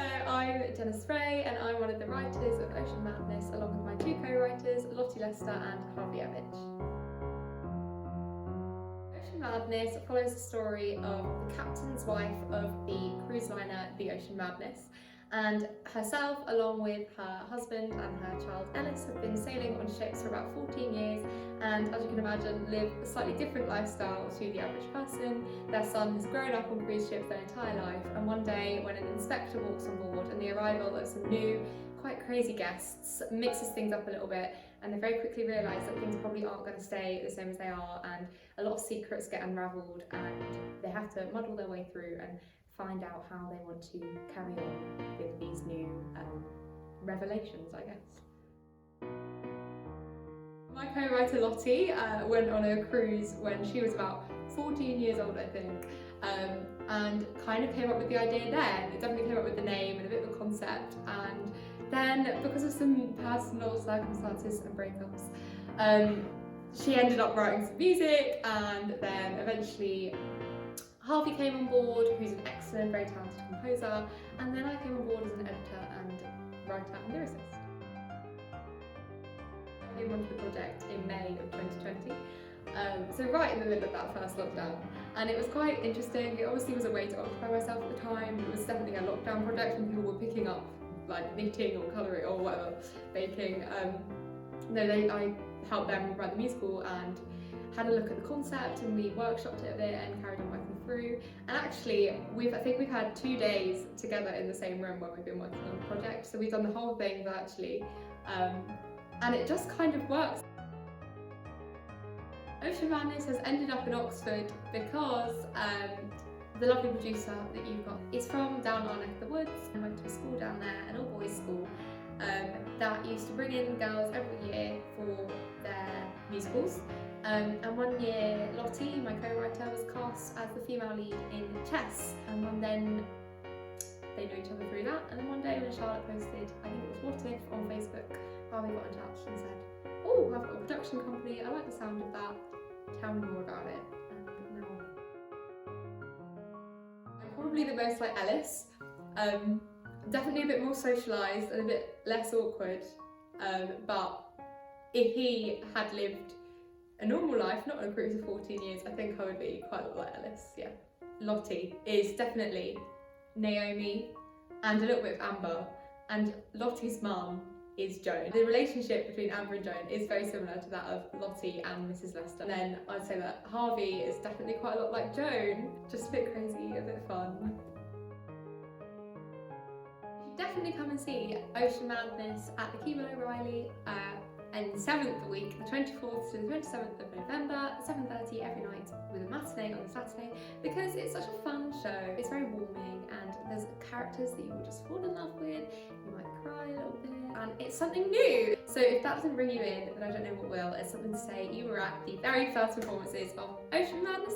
I'm Jenna and I'm one of the writers of Ocean Madness, along with my two co-writers, Lottie Lester and Harvey Evich. Ocean Madness follows the story of the captain's wife of the cruise liner The Ocean Madness, and herself, along with her husband and her child Ellis, have been sailing on ships for about 14 years, and as you can imagine, live a slightly different lifestyle to the average person. Their son has grown up on cruise ships their entire life, and one day when an inspector walks on board and the arrival of some new, quite crazy guests mixes things up a little bit, and they very quickly realise that things probably aren't going to stay the same as they are, and a lot of secrets get unravelled, and they have to muddle their way through and find out how they want to carry on with these new revelations, I guess. My co-writer Lottie went on a cruise when she was about 14 years old, I think, and kind of came up with the idea then. It definitely came up with the name and a bit of a concept, and then because of some personal circumstances and breakups, she ended up writing some music, and then eventually Harvey came on board, who's an excellent, very talented composer, and then I came on board as an editor and writer and lyricist. I came onto the project in May of 2020, so right in the middle of that first lockdown, and it was quite interesting. It obviously was a way to occupy myself at the time. It was definitely a lockdown project when people were picking up like knitting or colouring or whatever, baking. I helped them write the musical and had a look at the concept, and we workshopped it a bit and carried on working through. And actually, I think we've had 2 days together in the same room where we've been working on the project. So we've done the whole thing virtually, and it just kind of works. Ocean Madness has ended up in Oxford because the lovely producer that you've got is from down our neck of the woods and went to a school down there, an all-boys school, that used to bring in girls every year for their musicals. And one year Lottie, my co-writer, was cast as the female lead in chess, and then they knew each other through that. And then one day when Charlotte posted, I think it was What If, on Facebook, Harvey got in touch and said, "Oh, I've got a production company, I like the sound of that, tell me more about it." And now I'm probably the most like Ellis, definitely a bit more socialised and a bit less awkward, but if he had lived a normal life, not on a cruise for 14 years, I think I would be quite a lot like Ellis, yeah. Lottie is definitely Naomi and a little bit of Amber, and Lottie's mum is Joan. The relationship between Amber and Joan is very similar to that of Lottie and Mrs. Lester. And then I'd say that Harvey is definitely quite a lot like Joan, just a bit crazy, a bit fun. You should definitely come and see Ocean Madness at the Keble O'Reilly and 7th week, the 24th to the 27th of November, 7:30 every night, with a matinee on a Saturday, because it's such a fun show. It's very warming, and there's characters that you will just fall in love with. You might cry a little bit, and it's something new. So if that doesn't bring you in, then I don't know what will. It's something to say you were at the very first performances of Ocean Madness